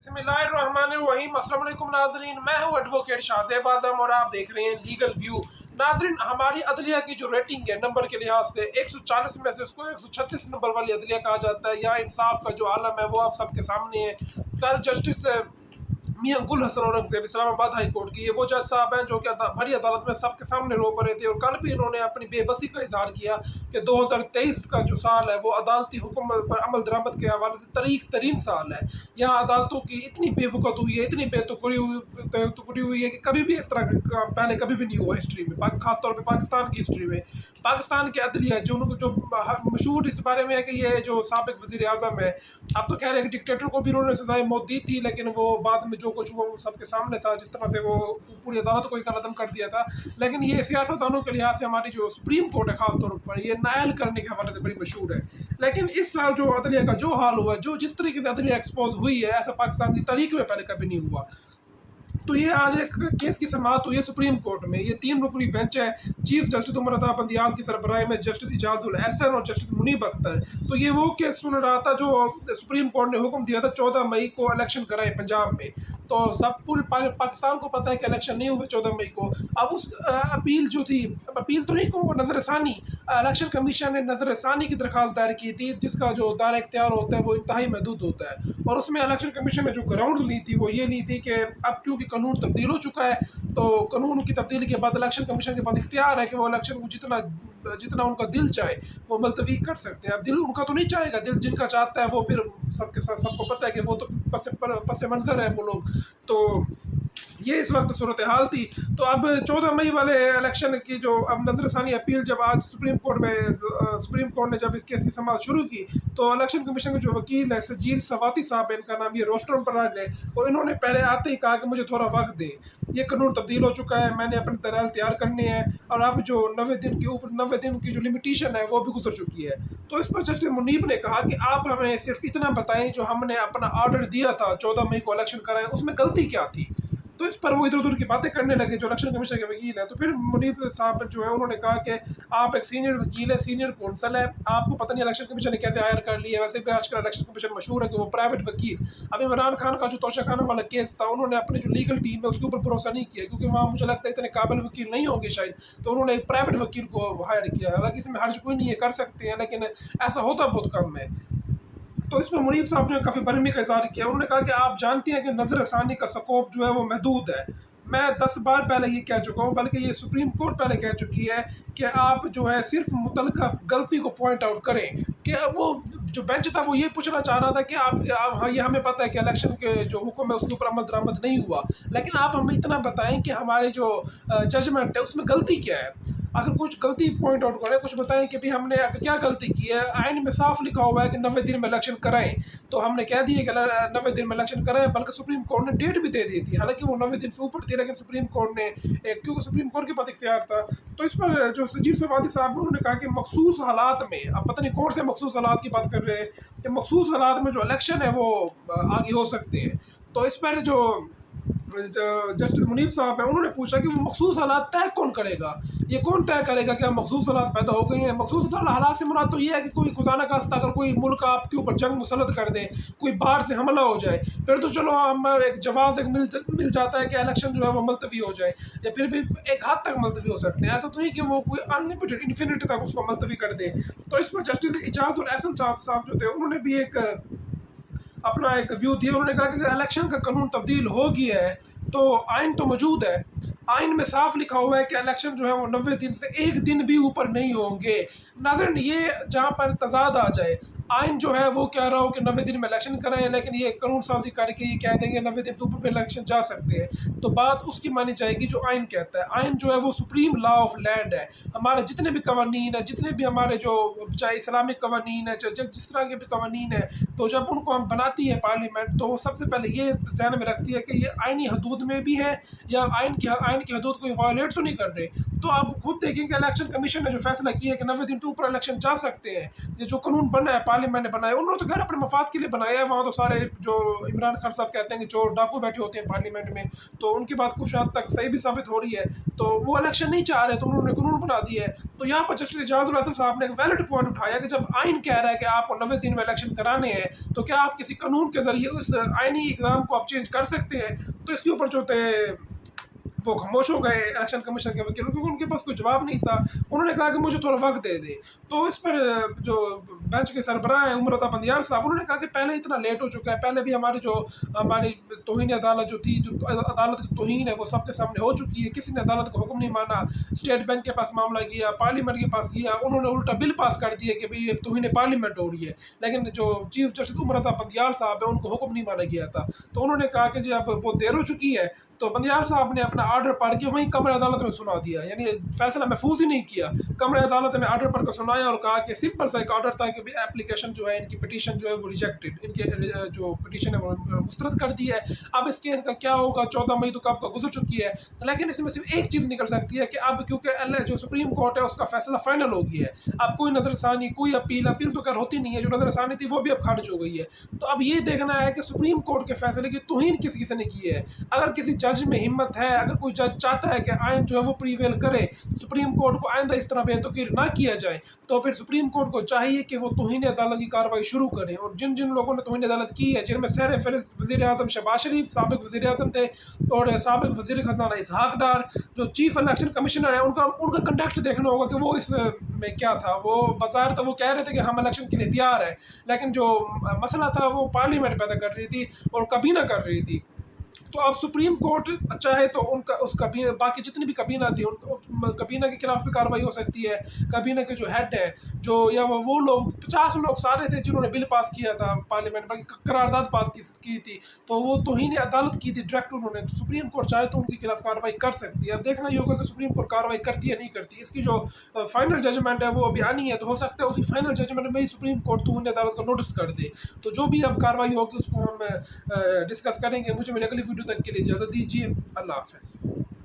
बिस्मिल्लाहिर्रहमानिर्रहीम। अस्सलाम वालेकुम नाज़रीन, मैं हूँ एडवोकेट शाहज़ेब आज़म और आप देख रहे हैं लीगल व्यू। नाज़रीन, हमारी अदलिया की जो रेटिंग है नंबर के लिहाज से 140 में से उसको 136 नंबर वाली अदलिया कहा जाता है। यहाँ इंसाफ का जो आलम है वो आप सबके सामने है। कल जस्टिस मियां गुल हसन औरंगज़ेब इस्लामाबाद हाई कोर्ट की, ये वो जज साहब हैं जो कि भरी अदालत में सबके सामने रो पड़े थे, और कल भी इन्होंने अपनी बेबसी का इजहार किया कि 2023 का जो साल है वो अदालती हुक्म पर अमल दरामद के हवाले से तरीक तरीन साल है। यहाँ अदालतों की इतनी बेवकूफ़ हुई है, इतनी बेतुकड़ी हुई है कि कभी भी इस तरह का पहले कभी भी नहीं हुआ हिस्ट्री में, खासतौर पर पाकिस्तान की हिस्ट्री में। पाकिस्तान के अदलिया जो मशहूर इस बारे में है कि ये जो साबिक वज़ीर आज़म है, अब तो कह रहे हैं कि डिक्टेटर को भी उन्होंने सजाए मौत दी थी, लेकिन वो बाद में जो कुछ हुआ वो सबके सामने था, जिस तरह से वो पूरी अदालत को ही कलअदम कर दिया था। लेकिन ये सियासतदानों के लिहाज से हमारी जो सुप्रीम कोर्ट है खास तौर पर ये नायल करने के हवाले से बड़ी मशहूर है। लेकिन इस साल जो अदलिया का जो हाल हुआ है, जो जिस तरीके से अदलिया एक्सपोज हुई है, ऐसा पाकिस्तान की तारीख में पहले कभी नहीं हुआ। तो ये आज एक केस की समाअत हुई है सुप्रीम कोर्ट में। ये 3 रुकनी बेंच है, चीफ जस्टिस उमर अता बंदियाल की सरबराही में जस्टिस इजाजुल एहसन और जस्टिस मुनीब अख्तर। तो ये वो केस सुन रहा था जो सुप्रीम कोर्ट ने हुक्म दिया था 14 मई को इलेक्शन कराएं पंजाब में। तो सब पूरे पाकिस्तान को पता है कि इलेक्शन नहीं हुए 14 मई को। अब उस अपील जो थी, अपील तो नहीं कहूँगा, नजर षानी, इलेक्शन कमीशन ने नजर षानी की दरख्वास्त दायर की थी, जिसका जो दायरा इख्तियार होता है वो इंतहाई महदूद होता है। और उसमें इलेक्शन कमीशन ने जो ग्राउंड ली थी वो ये ली थी कि अब क्योंकि कानून तब्दील हो चुका है, तो कानून की तब्दीली के बाद इलेक्शन कमीशन के पास इख्तियार है कि वो इलेक्शन को जितना उनका दिल चाहे वो मुलतवी कर सकते हैं। अब दिल उनका तो नहीं चाहेगा, दिल जिनका चाहता है वो फिर सबको पता है कि वो तो पस मंजर है वो लोग। तो ये इस वक्त सूरत हाल थी। तो अब 14 मई वाले इलेक्शन की जो अब नजरसानी अपील जब आज सुप्रीम कोर्ट ने जब इस केस की समाअत शुरू की, तो इलेक्शन कमीशन के जो वकील है सजीर सवाती साहब, इनका नाम, ये रोस्टरम पर आ गए और इन्होंने पहले आते ही कहा कि मुझे थोड़ा वक्त दे, ये कानून तब्दील हो चुका है, मैंने अपने दलाल तैयार करने हैं, और अब जो 90 दिन की जो लिमिटेशन है वो भी गुजर चुकी है। तो इस पर जस्टिस मुनीब ने कहा कि आप हमें सिर्फ इतना बताएं, जो हमने अपना ऑर्डर दिया था 14 मई को इलेक्शन कराएं, उसमें गलती क्या थी। तो इस पर वो इधर उधर की बातें करने लगे जो इलेक्शन कमीशन के वकील हैं। तो फिर मुनीब साहब जो है उन्होंने कहा कि आप एक सीनियर वकील है, सीनियर कौंसल है, आपको पता नहीं इलेक्शन कमीशन ने कैसे हायर कर लिया है। वैसे भी आजकल इलेक्शन कमीशन मशहूर है कि वो प्राइवेट वकील, अब इमरान खान का जो तोशाखाना वाला केस था, उन्होंने अपनी जो लीगल टीम है उसके ऊपर भरोसा नहीं किया, क्योंकि वहाँ मुझे लगता है इतने काबिल वकील नहीं होंगे शायद, तो उन्होंने एक प्राइवेट वकील को हायर किया। हालांकि इसमें हर्ज कोई नहीं है, कर सकते हैं, लेकिन ऐसा होता बहुत कम है। तो इसमें मुनीब साहब ने काफ़ी बरहमी का इज़हार किया। उन्होंने कहा कि आप जानती हैं कि नज़र षानी का स्कोप जो है वो महदूद है। मैं 10 बार पहले ये कह चुका हूँ, बल्कि ये सुप्रीम कोर्ट पहले कह चुकी है कि आप जो है सिर्फ मुतलका गलती को पॉइंट आउट करें। कि वो जो बेंच था वो ये पूछना चाह रहा था कि आप हाँ, ये हमें पता है कि इलेक्शन के जो हुक्म है उसके ऊपर अमल दरामद नहीं हुआ, लेकिन आप हमें इतना बताएं कि हमारे जो जजमेंट है उसमें गलती क्या है। अगर कुछ गलती पॉइंट आउट करें, कुछ बताएं कि भाई हमने क्या गलती की है। आइन में साफ लिखा हुआ है कि 90 दिन में इलेक्शन कराएं, तो हमने कह दिया कि 90 दिन में इलेक्शन कराएं, बल्कि सुप्रीम कोर्ट ने डेट भी दे दी थी। हालांकि वो 90 दिन से ऊपर थी, लेकिन सुप्रीम कोर्ट ने क्योंकि सुप्रीम कोर्ट के पास इख्तियार था। तो इस पर जो सजीर सवादी साहब उन्होंने कहा कि मखसूस हालात में, अब पता नहीं कौन से मखसूस हालात की बात कर रहे हैं, कि मखसूस हालात में जो इलेक्शन है वो आगे हो सकते हैं। तो इस पर जो जस्टिस मुनीब साहब है उन्होंने पूछा कि वो मखसूस हालात तय कौन करेगा, ये कौन तय करेगा कि मखसूस हालात पैदा हो गए हैं। मखसूस हालात से मुराद तो ये है कि कोई खुदा न खास्ता अगर कोई मुल्क आपके ऊपर जंग मुसलत कर दे, कोई बाहर से हमला हो जाए, फिर तो चलो हम एक जवाब मिल जाता है कि इलेक्शन जो है वो मुलतवी हो जाए, या फिर भी एक हद तक मुलतवी हो सकते हैं। ऐसा तो नहीं कि वो कोई अनलिमिटेड इन्फिनिटी तक उसको मुलतवी कर दे। तो इसमें जस्टिस इजाजुल एहसन साहब जो थे उन्होंने भी अपना एक व्यू दिया। उन्होंने कहा कि इलेक्शन का कानून तब्दील हो गया है तो आइन तो मौजूद है, आइन में साफ लिखा हुआ है कि इलेक्शन जो है वो 90 दिन से एक दिन भी ऊपर नहीं होंगे। नाज़रीन, ये जहाँ पर तजाद आ जाए, आइन जो है वो कह रहा हो कि 90 दिन में इलेक्शन कराएं, लेकिन ये कानून साजी करके ये कह देंगे 90 दिन से ऊपर भी इलेक्शन जा सकते हैं, तो बात उसकी मानी जाएगी जो आइन कहता है। आइन जो है वो सुप्रीम लॉ ऑफ लैंड है। हमारे जितने भी कवानीन है, जितने भी हमारे जो चाहे इस्लामिक कवानीन है, चाहे जिस तरह के भी कवानीन है, तो जब उनको हम बनाती है पार्लियामेंट, तो वो सबसे पहले ये ध्यान में रखती है कि ये आइनी हदूद में भी है या आइन की हदूद कोई वायलेट तो नहीं कर रहे। तो आप खुद देखेंगे इलेक्शन कमीशन ने जो फैसला किया है कि 90 दिन के ऊपर इलेक्शन जा सकते हैं, ये जो कानून बना है पार्लियामेंट ने बनाया, उन्होंने तो खैर अपने मफाद के लिए बनाया है। वहाँ तो सारे जो इमरान खान साहब कहते हैं कि जो डाकू बैठे होते हैं पार्लियामेंट में, तो उनकी बात कुछ हद तक सही भी साबित हो रही है। तो वो इलेक्शन नहीं चाह रहे तो उन्होंने कानून बना दिया है। तो यहाँ पर जस्टिस एजाजुल हसन साहब ने एक वैलिड पॉइंट उठाया कि जब आइन कह रहा है कि आपको 90 दिन में इलेक्शन कराने हैं, तो क्या आप किसी कानून के जरिए उस आइनी इकदाम को आप चेंज कर सकते हैं? तो इसके ऊपर जो थे वो खामोश हो गए इलेक्शन कमीशन के वकील, क्योंकि उनके पास कोई जवाब नहीं था। उन्होंने कहा कि मुझे थोड़ा वक्त दे दे। तो इस पर जो बेंच के सरबराह हैं उमरता बंदियाल साहब, उन्होंने कहा कि पहले इतना लेट हो चुका है, पहले भी हमारी तौहीन अदालत जो थी, जो अदालत की तौहीन है वो सबके सामने हो चुकी है। किसी ने अदालत का हुक्म नहीं माना, स्टेट बैंक के पास मामला गया, पार्लियामेंट के पास गया, उन्होंने उल्टा बिल पास कर दिया कि भाई ये तौहीन पार्लियामेंट हो रही है। लेकिन जो चीफ जस्टिस उमरता बंदियाल साहब है उनको हुक्म नहीं माना गया था। तो उन्होंने कहा कि जी अब बहुत देर हो चुकी है। तो बंदियाल साहब ने अपना आर्डर पढ़ के वहीं कमरे अदालत में सुना दिया, यानी फैसला महफूज ही नहीं किया। कमरे अदालत में आर्डर पढ़ कर सुनाया और कहा कि सिंपल सा एक आर्डर था कि एप्लीकेशन जो है, इनकी पिटीशन जो है वो रिजेक्टेड, इनके जो पिटीशन है वो मुस्तरद कर दी है। अब इस केस का क्या होगा, 14 मई तो कब का गुजर चुकी है। लेकिन इसमें सिर्फ एक चीज़ निकल सकती है कि अब क्योंकि जो सुप्रीम कोर्ट है उसका फैसला फाइनल हो गया है, अब कोई नजरसानी, कोई अपील तो कर होती नहीं है, जो नजरसानी थी वो भी अब खारिज हो गई है। तो अब ये देखना है कि सुप्रीम कोर्ट के फैसले की तौहीन किस किसी ने की है। अगर किसी जज में हिम्मत है, अगर कोई जज चाहता है कि आइन जो है वो प्रीवेल करे, सुप्रीम कोर्ट को आइंदा इस तरह बेतुकीर ना किया जाए, तो फिर सुप्रीम कोर्ट को चाहिए कि वो तौहीन अदालत की कार्रवाई शुरू करे। और जिन जिन लोगों ने तौहीन अदालत की है, जिनमें सर फहरिस्त वज़ीर आज़म शहबाज शरीफ साबिक़ वज़ीर आज़म थे और साबिक़ वज़ीर ख़ज़ाना इसहाक़ डार, जो चीफ इलेक्शन कमिश्नर है, उनका कंडक्ट देखना होगा कि वो इस में क्या था। वो बाज़ाहिर तो वो कह रहे थे कि हम इलेक्शन के लिए तैयार हैं, लेकिन जो मसला था वो पार्लियामेंट पैदा कर रही थी और कबीना कर रही थी। तो अब सुप्रीम कोर्ट चाहे तो उनका उस कबीना, बाकी जितनी भी कबीना थी उन कबीना के खिलाफ भी कार्रवाई हो सकती है। कबीना के जो हेड है, जो या वो लोग 50 लोग सारे थे जिन्होंने बिल पास किया था पार्लियामेंट में, करारदाद पास की थी, तो वो तौहीन अदालत की थी डायरेक्ट उन्होंने। तो सुप्रीम कोर्ट चाहे तो उनके खिलाफ कार्रवाई कर सकती है। अब देखना ये होगा कि सुप्रीम कोर्ट कार्रवाई करती है नहीं करती। इसकी जो फाइनल जजमेंट है वो अभी आनी है, तो हो सकता है उसी फाइनल जजमेंट में ही सुप्रीम कोर्ट तौहीन अदालत को नोटिस कर दे। तो जो भी अब कार्रवाई होगी उसको हम डिस्कस करेंगे। मुझे मेरे अगली वीडियो तक के लिए इजाज़त दीजिए। अल्लाह हाफ़िज़।